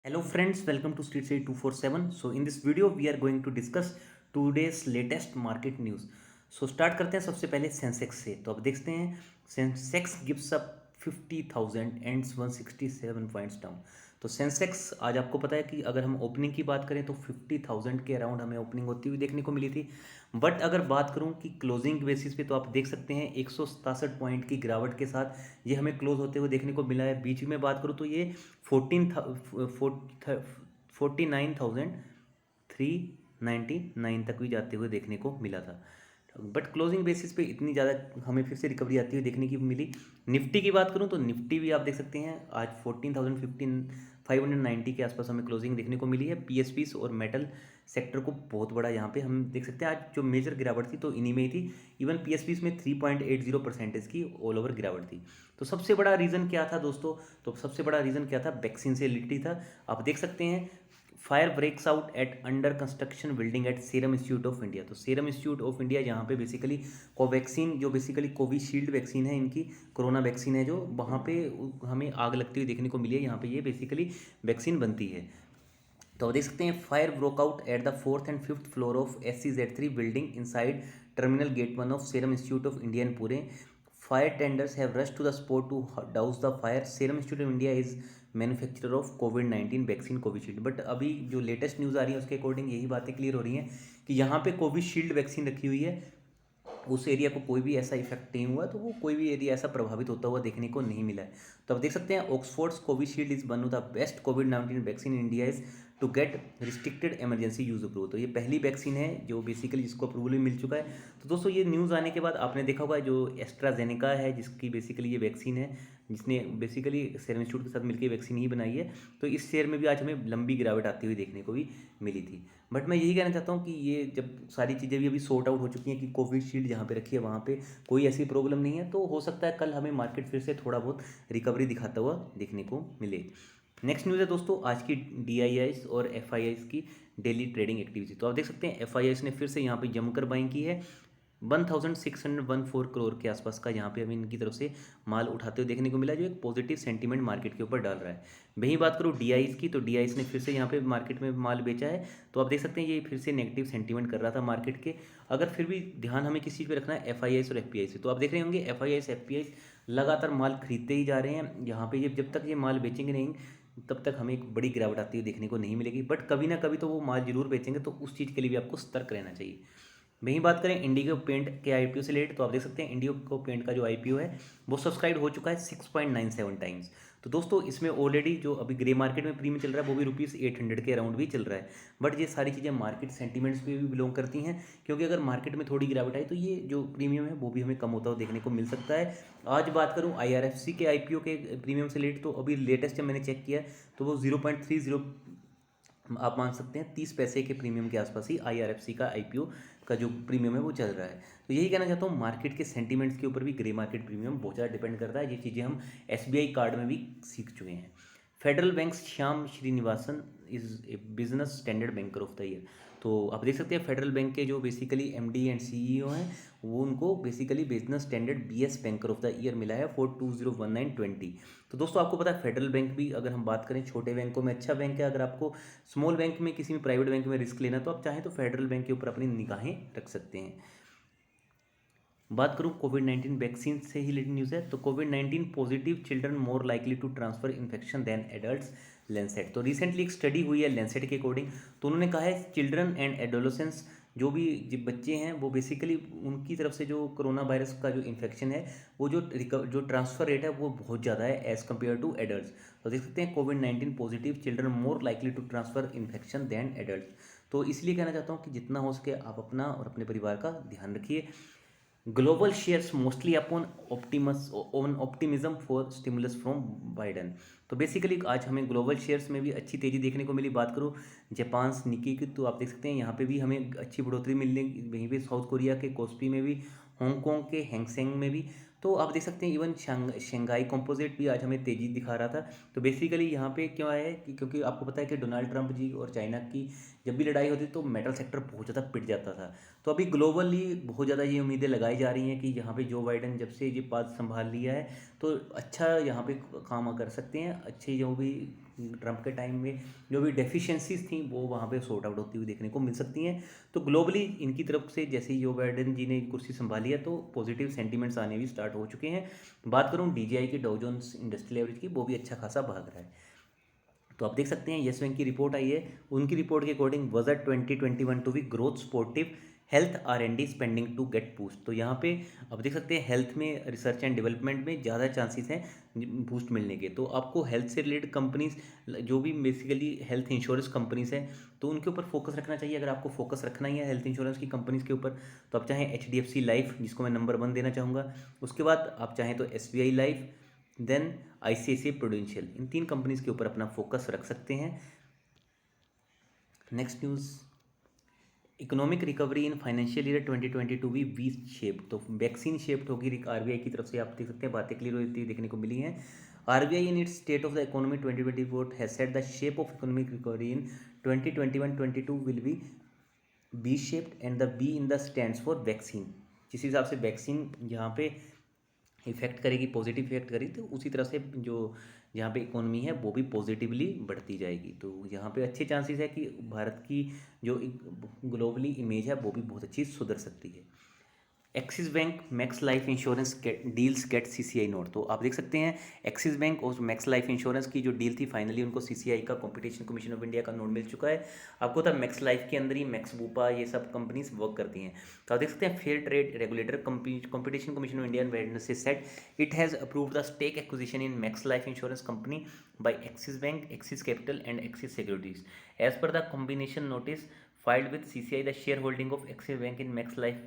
Hello friends, welcome to Street City 247. So in this video we are going to discuss today's latest market news. So start करते हैं सबसे पहले Sensex से। तो अब देखते हैं Sensex gives up 50,000 ends 167 points down. तो सेंसेक्स आज आपको पता है कि अगर हम ओपनिंग की बात करें तो 50,000 के अराउंड हमें ओपनिंग होती हुई देखने को मिली थी। बट अगर बात करूं कि क्लोजिंग बेसिस पे तो आप देख सकते हैं 167 पॉइंट की गिरावट के साथ ये हमें क्लोज होते हुए देखने को मिला है। बीच में बात करूं तो ये 49,399 तक भी जाते हुए देखने को मिला था। बट क्लोजिंग बेसिस पे इतनी ज़्यादा हमें फिर से रिकवरी आती हुई देखने की मिली। निफ्टी की बात करूं तो निफ्टी भी आप देख सकते हैं आज 14,590 के आसपास हमें क्लोजिंग देखने को मिली है। पीएसपीस और मेटल सेक्टर को बहुत बड़ा यहाँ पे हम देख सकते हैं। आज जो मेजर गिरावट थी तो इन्हीं में ही थी। इवन पीएसपीस में 3.80% की ऑल ओवर गिरावट थी। तो सबसे बड़ा रीज़न क्या था दोस्तों? तो सबसे बड़ा रीज़न क्या था? वैक्सीन से रिलेटेड था। आप देख सकते हैं fire breaks out at under construction building at Serum Institute of India. तो सीरम इंस्टीट्यूट ऑफ इंडिया यहाँ पे बेसिकली कोवैक्सीन जो बेसिकली कोविशील्ड वैक्सीन है, इनकी कोरोना वैक्सीन है, जो वहाँ पे हमें आग लगती हुई देखने को मिली है। यहाँ पे ये बेसिकली वैक्सीन बनती है। तो आप देख सकते हैं fire broke out at the 4th and 5th floor of SCZ3 building inside terminal gate 1 of Serum Institute of India in Pune. Fire tenders have rush to the spot to douse the fire. Serum Institute of India is manufacturer of कोविड-19 vaccine Covishield. But अभी जो latest news आ रही है उसके according यही बातें clear हो रही हैं कि यहाँ पे कोविशील्ड वैक्सीन रखी हुई है। उस एरिया को कोई भी ऐसा इफेक्ट नहीं हुआ, तो वो कोई भी एरिया ऐसा प्रभावित होता हुआ देखने को नहीं मिला है। तो आप देख सकते हैं Oxford's Covishield is one of the best कोविड-19 vaccine in India is to get restricted emergency use approval. तो ये पहली वैक्सीन है जो बेसिकली जिसको अप्रूवल भी मिल चुका है। तो दोस्तों ये न्यूज़ आने के बाद आपने देखा होगा जो एस्ट्राजेनेका है, जिसकी बेसिकली ये वैक्सीन है, जिसने बेसिकली सीरम इंस्टीट्यूट के साथ मिलकर वैक्सीन ही बनाई है, तो इस शेयर में भी आज हमें लंबी गिरावट आती हुई देखने को भी मिली थी। बट मैं यही कहना चाहता हूँ कि ये जब सारी चीज़ें भी अभी सॉर्ट आउट हो चुकी हैं कि कोविशील्ड जहाँ पे रखी है वहाँ पे कोई ऐसी प्रॉब्लम नहीं है, तो हो सकता है कल हमें मार्केट फिर से थोड़ा बहुत रिकवरी दिखाता हुआ देखने को मिले। नेक्स्ट न्यूज़ है दोस्तों आज की DIIs और FIIs की डेली ट्रेडिंग एक्टिविटी। तो आप देख सकते हैं FIIs ने फिर से यहाँ पे जमकर बाइंग की है। 1614 करोड़ के आसपास का यहाँ पे हमें इनकी तरफ से माल उठाते हुए देखने को मिला, जो एक पॉजिटिव सेंटीमेंट मार्केट के ऊपर डाल रहा है। वहीं बात करूँ DIs की, तो DIs ने फिर से यहाँ पे मार्केट में माल बेचा है। तो आप देख सकते हैं ये फिर से नेगेटिव सेंटीमेंट कर रहा था मार्केट के। अगर फिर भी ध्यान हमें किस चीज़ पे रखना है, FIIs और FPIs से। तो आप देख रहे होंगे FIIs FPIs लगातार माल खरीदते ही जा रहे हैं। यहाँ पे ये जब तक ये माल बेचेंगे नहीं तब तक हमें एक बड़ी गिरावट आती हुई देखने को नहीं मिलेगी। बट कभी ना कभी तो वो माल जरूर बेचेंगे, तो उस चीज़ के लिए भी आपको सतर्क रहना चाहिए। वहीं बात करें इंडिगो पेंट के IPO से रिलेटेड, तो आप देख सकते हैं इंडिगो पेंट का जो IPO है वो सब्सक्राइब हो चुका है 6.97 टाइम्स। तो दोस्तों इसमें ऑलरेडी जो अभी ग्रे मार्केट में प्रीमियम चल रहा है वो भी ₹800 के अराउंड भी चल रहा है। बट ये सारी चीज़ें मार्केट सेंटीमेंट्स पे भी बिलोंग करती हैं, क्योंकि अगर मार्केट में थोड़ी गिरावट आई तो ये जो प्रीमियम है वो भी हमें कम होता हुआ देखने को मिल सकता है। आज बात करूँ IRFC के IPO के प्रीमियम से रिलेटेड, तो अभी लेटेस्ट जब मैंने चेक किया तो वो 0.30 आप मान सकते हैं 30 पैसे के प्रीमियम के आसपास ही IRFC का IPO का जो प्रीमियम है वो चल रहा है। तो यही कहना चाहता हूँ, मार्केट के सेंटीमेंट्स के ऊपर भी ग्रे मार्केट प्रीमियम बहुत ज़्यादा डिपेंड करता है। ये चीज़ें हम SBI कार्ड में भी सीख चुके हैं। Federal bank Shyam Srinivasan is a business standard banker of the year. तो आप देख सकते हैं फेडरल बैंक के जो बेसिकली MD एंड CEO हैं वो उनको basically business standard BS banker of the year मिला है फॉर 2019-20। तो दोस्तों आपको पता है फेडरल बैंक भी, अगर हम बात करें छोटे बैंकों में अच्छा बैंक है। अगर आपको स्मॉल बैंक में किसी भी प्राइवेट बैंक में रिस्क लेना तो आप चाहें तो फेडरल बैंक के ऊपर अपनी निगाहें रख सकते हैं। बात करूं कोविड-19 वैक्सीन से ही रिलेटेड न्यूज़ है, तो कोविड-19 positive children more likely to transfer infection than adults, Lancet. तो रिसेंटली एक स्टडी हुई है लेंसेट के अकॉर्डिंग, तो उन्होंने कहा है चिल्ड्रन एंड एडोलेसेंस जो भी बच्चे हैं वो बेसिकली उनकी तरफ से जो कोरोना वायरस का जो इन्फेक्शन है वो जो ट्रांसफ़र रेट है वो बहुत ज़्यादा है एज़ कम्पेयर टू एडल्ट्स। तो देख सकते हैं कोविड-19 positive children more likely to transfer infection than adults. तो इसलिए कहना चाहता हूँ कि जितना हो सके आप अपना और अपने परिवार का ध्यान रखिए। Global shares mostly upon optimism for stimulus from Biden. तो बेसिकली आज हमें ग्लोबल शेयर्स में भी अच्छी तेज़ी देखने को मिली। बात करूँ जापान निकी की, तो आप देख सकते हैं यहाँ पे भी हमें अच्छी बढ़ोतरी मिलने, वहीं पे साउथ कोरिया के कोस्पी में भी, हांगकांग के हैंगसेंग में भी। तो आप देख सकते हैं इवन शंघाई कंपोजिट भी आज हमें तेज़ी दिखा रहा था। तो बेसिकली यहाँ पे क्यों आया है कि क्योंकि आपको पता है कि डोनाल्ड ट्रंप जी और चाइना की जब भी लड़ाई होती तो मेटल सेक्टर बहुत ज़्यादा पिट जाता था। तो अभी ग्लोबली बहुत ज़्यादा ये उम्मीदें लगाई जा रही हैं कि यहाँ पे जो बाइडन जब से ये पद संभाल लिया है तो अच्छा यहाँ पे काम कर सकते हैं। अच्छे जो भी ट्रम्प के टाइम में जो भी डेफिशिएंसीज थी वो वहाँ पे सॉर्ट आउट होती हुई देखने को मिल सकती हैं। तो ग्लोबली इनकी तरफ से जैसे ही जो बाइडेन जी ने कुर्सी संभाली है तो पॉजिटिव सेंटीमेंट्स आने भी स्टार्ट हो चुके हैं। बात करूँ DJI की, डाउ जोन्स इंडस्ट्रियल एवरेज की, वो भी अच्छा खासा भाग रहा है। तो आप देख सकते हैं येस बैंक की रिपोर्ट आई है। उनकी रिपोर्ट के according budget 2021 to be growth supportive health R&D spending to get boost. तो यहाँ पे आप देख सकते हैं हेल्थ में रिसर्च एंड डेवलपमेंट में ज़्यादा चांसेस हैं बूस्ट मिलने के। तो आपको हेल्थ से रिलेटेड कंपनीज जो भी बेसिकली हेल्थ इंश्योरेंस कंपनीज हैं तो उनके ऊपर फोकस रखना चाहिए। अगर आपको फोकस रखना ही है हेल्थ इंश्योरेंस की कंपनीज के ऊपर तो आप चाहें HDFC लाइफ, जिसको मैं नंबर 1 देना चाहूँगा, उसके बाद आप चाहें तो SBI life, then ICICI Prudential, in 3 companies के ऊपर अपना फोकस रख सकते हैं। Next news, economic recovery in financial year 2022 भी वी शेप। तो वैक्सीन शेप्ड होगी RBI की तरफ से, आप देख सकते हैं बातें क्लियर होती देखने को मिली हैं। RBI in its state of the economy 2024 has said the shape of economic recovery in 2021-22 will be V shaped and the be in the stands for vaccine. जिस हिसाब से वैक्सीन यहाँ पे इफेक्ट करेगी, पॉजिटिव इफेक्ट करेगी, तो उसी तरह से जो यहाँ पे इकोनॉमी है वो भी पॉजिटिवली बढ़ती जाएगी। तो यहाँ पे अच्छे चांसेस है कि भारत की जो ग्लोबली इमेज है वो भी बहुत अच्छी सुधर सकती है। Axis Bank Max Life Insurance deals get CCI note. तो आप देख सकते हैं एक्सिस बैंक और मैक्स लाइफ इंश्योरेंस की जो डील थी फाइनली उनको CCI का, कॉम्पिटिशन कमीशन ऑफ इंडिया का नोट मिल चुका है। आपको था मैक्स लाइफ के अंदर ही मैक्स बूपा ये सब कंपनीज वर्क करती हैं। तो आप देख सकते हैं fair trade regulator competition commission of India Wednesday said it has approved the stake acquisition in Max Life Insurance company by Axis Bank, Axis Capital and Axis Securities. As per the combination notice filed with CCI, the shareholding of Axis Bank in Max Life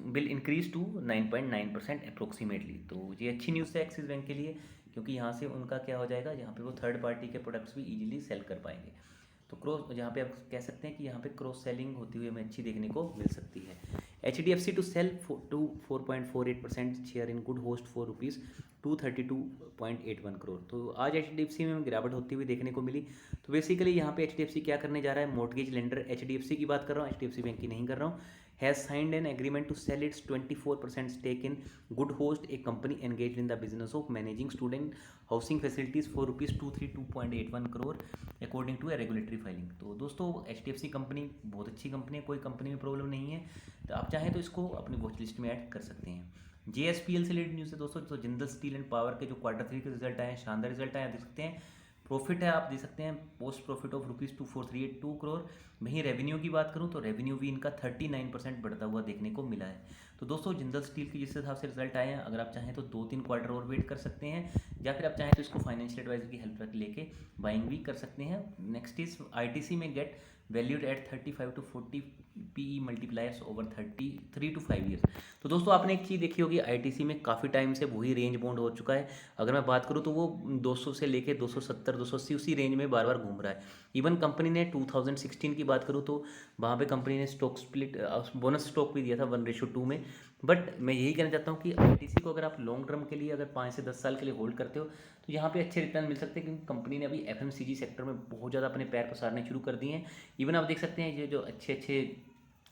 will increase to 9.9% approximately. तो ये अच्छी news है Axis bank के लिए, क्योंकि यहाँ से उनका क्या हो जाएगा, यहाँ पे वो थर्ड पार्टी के प्रोडक्ट्स भी इजीली सेल कर पाएंगे। तो क्रॉस, यहाँ पे आप कह सकते हैं कि यहाँ पे क्रॉस सेलिंग होती हुई हमें अच्छी देखने को मिल सकती है। HDFC to sell to 4.48% share in Good Host for ₹232.81 crore. तो आज HDFC में गिरावट होती हुई देखने को मिली। तो बेसिकली यहाँ पे HDFC क्या करने जा रहा है, मोर्टगेज लेंडर HDFC की बात कर रहा हूँ, HDFC बैंक की नहीं कर रहा हूँ, has signed an agreement to sell its 24% stake in Good Host, a company engaged in the business of managing student housing facilities for ₹232.81 crore according to a regulatory filing। तो दोस्तों HDFC company बहुत अच्छी company है, कोई company में problem नहीं है। तो आप चाहें तो इसको अपनी वॉच लिस्ट में ऐड कर सकते हैं। JSPL से रिलेटेड न्यूज़ है दोस्तों। तो जिंदल स्टील एंड पावर के जो Q3 के रिजल्ट आए हैं, शानदार रिजल्ट आए हैं, देख सकते हैं। प्रॉफिट है, आप देख सकते हैं पोस्ट प्रॉफिट ऑफ ₹2438.2 करोड़। वहीं रेवेन्यू की बात करूं तो रेवेन्यू भी इनका 39% बढ़ता हुआ देखने को मिला है। तो दोस्तों जिंदल स्टील की जिस हिसाब से रिजल्ट आए हैं, अगर आप चाहें तो 2-3 क्वार्टर और वेट कर सकते हैं, या फिर आप चाहें तो इसको फाइनेंशियल एडवाइजर की हेल्प लेके बाइंग भी कर सकते हैं। नेक्स्ट इज ITC में gate valued at 35 to 40 PE multipliers over 3 to 5 years. तो दोस्तों आपने एक चीज़ देखी होगी, ITC में काफ़ी टाइम से वही रेंज बाउंड हो चुका है। अगर मैं बात करूँ तो वो 200 से लेके 270 280 उसी रेंज में बार बार घूम रहा है। इवन कंपनी ने 2016 की बात करूँ तो वहाँ पे कंपनी ने स्टॉक स्प्लिट, बोनस स्टॉक भी दिया था 1:2 में। बट मैं यही कहना चाहता हूँ कि ITC को अगर आप लॉन्ग टर्म के लिए अगर 5 से 10 साल के लिए होल्ड करते हो तो यहाँ पे अच्छे रिटर्न मिल सकते हैं, क्योंकि कंपनी ने अभी FMCG सेक्टर में बहुत ज़्यादा अपने पैर पसारने शुरू कर दिए हैं। इवन आप देख सकते हैं ये जो अच्छे अच्छे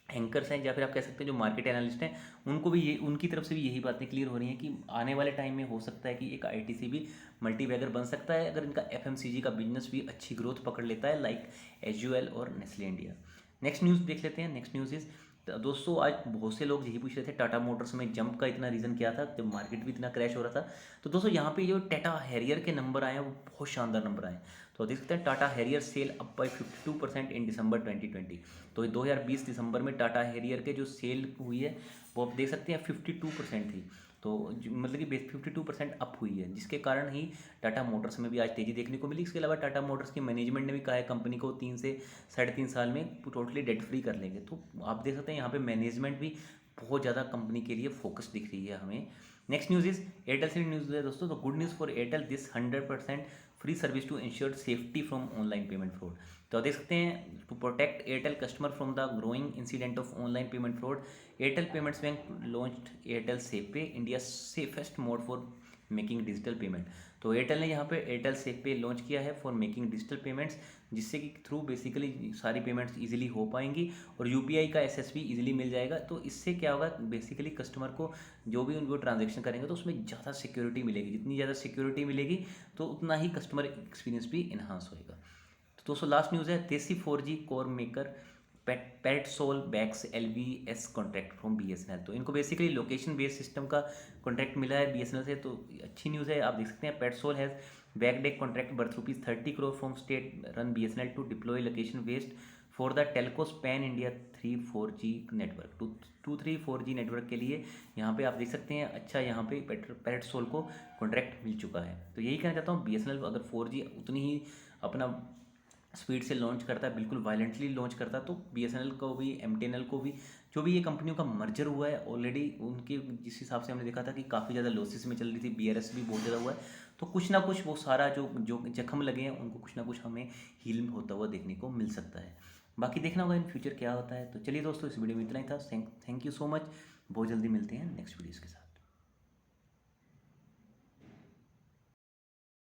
एंकर्स हैं, या फिर आप कह सकते हैं जो मार्केट एनालिस्ट हैं, उनको भी ये, उनकी तरफ से भी यही बातें क्लियर हो रही हैं कि आने वाले टाइम में हो सकता है कि एक ITC भी मल्टीबैगर बन सकता है अगर इनका FMCG का बिजनेस भी अच्छी ग्रोथ पकड़ लेता है, लाइक HUL और नेस्ले इंडिया। नेक्स्ट न्यूज़ देख लेते हैं। नेक्स्ट न्यूज़ इज दोस्तों आज बहुत से लोग यही पूछ रहे थे टाटा मोटर्स में जंप का इतना रीज़न क्या था जब मार्केट भी इतना क्रैश हो रहा था। तो दोस्तों यहाँ पे जो टाटा हैरियर के नंबर आए हैं वो बहुत शानदार नंबर आए हैं। तो देख सकते हैं Tata Harrier sale up by 52% in December 2020। तो 2020 दिसंबर में टाटा हैरियर के जो सेल हुई है वो आप देख सकते हैं 52% थी। तो मतलब कि 52% अप हुई है, जिसके कारण ही टाटा मोटर्स में भी आज तेज़ी देखने को मिली। इसके अलावा टाटा मोटर्स की मैनेजमेंट ने भी कहा है कंपनी को 3 से 3.5 साल में टोटली डेट फ्री कर लेंगे। तो आप देख सकते हैं यहाँ पे मैनेजमेंट भी बहुत ज़्यादा कंपनी के लिए फोकस दिख रही है हमें। नेक्स्ट न्यूज़ इज एयरटेल से न्यूज़ है दोस्तों। तो good news for Airtel, this 100% free service to ensure safety from online payment fraud. तो देख सकते हैं to protect Airtel customer from the growing incident of online payment fraud, Airtel payments bank launched Airtel safe pay, India safest mode for making digital payment. तो एयरटेल ने यहाँ पे Airtel safe पे लॉन्च किया है फॉर मेकिंग डिजिटल पेमेंट्स, जिससे कि थ्रू बेसिकली सारी पेमेंट्स इजीली हो पाएंगी और यूपीआई का एसएसपी इजीली मिल जाएगा। तो इससे क्या होगा, बेसिकली कस्टमर को जो भी उनको ट्रांजेक्शन करेंगे तो उसमें ज़्यादा सिक्योरिटी मिलेगी, जितनी ज़्यादा सिक्योरिटी मिलेगी तो उतना ही कस्टमर एक्सपीरियंस भी इन्हांस होएगा। तो दोस्तों लास्ट न्यूज़ है, देसी 4G core maker Pertsol bags LVS contract from BSNL। तो इनको बेसिकली लोकेशन बेस्ड सिस्टम का कॉन्ट्रैक्ट मिला है BSNL से, तो अच्छी न्यूज़ है। आप देख सकते हैं Pertsol has bagged a contract worth ₹30 crore from state run BSNL to deploy location based for the telcos pan India 3-4G network. 2-3-4G network के लिए यहाँ पे आप देख सकते हैं, अच्छा यहाँ पे पेटसोल को कॉन्ट्रैक्ट मिल चुका है। तो यही कहना चाहता हूँ, BSNL अगर 4G उतनी ही अपना स्पीड से लॉन्च करता है, बिल्कुल वायलेंटली लॉन्च करता है, तो BSNL को भी MTNL को भी, जो भी ये कंपनियों का मर्जर हुआ है ऑलरेडी, उनके जिस हिसाब से हमने देखा था कि काफ़ी ज़्यादा लॉसेस में चल रही थी, BRS भी बहुत ज़्यादा हुआ है, तो कुछ ना कुछ वो सारा जो जो जख्म लगे हैं उनको कुछ ना कुछ हमें हील होता हुआ देखने को मिल सकता है। बाकी देखना होगा इन फ्यूचर क्या होता है। तो चलिए दोस्तों, इस वीडियो में इतना ही था। Thank you so much. बहुत जल्दी मिलते हैं नेक्स्ट वीडियोज़ के साथ।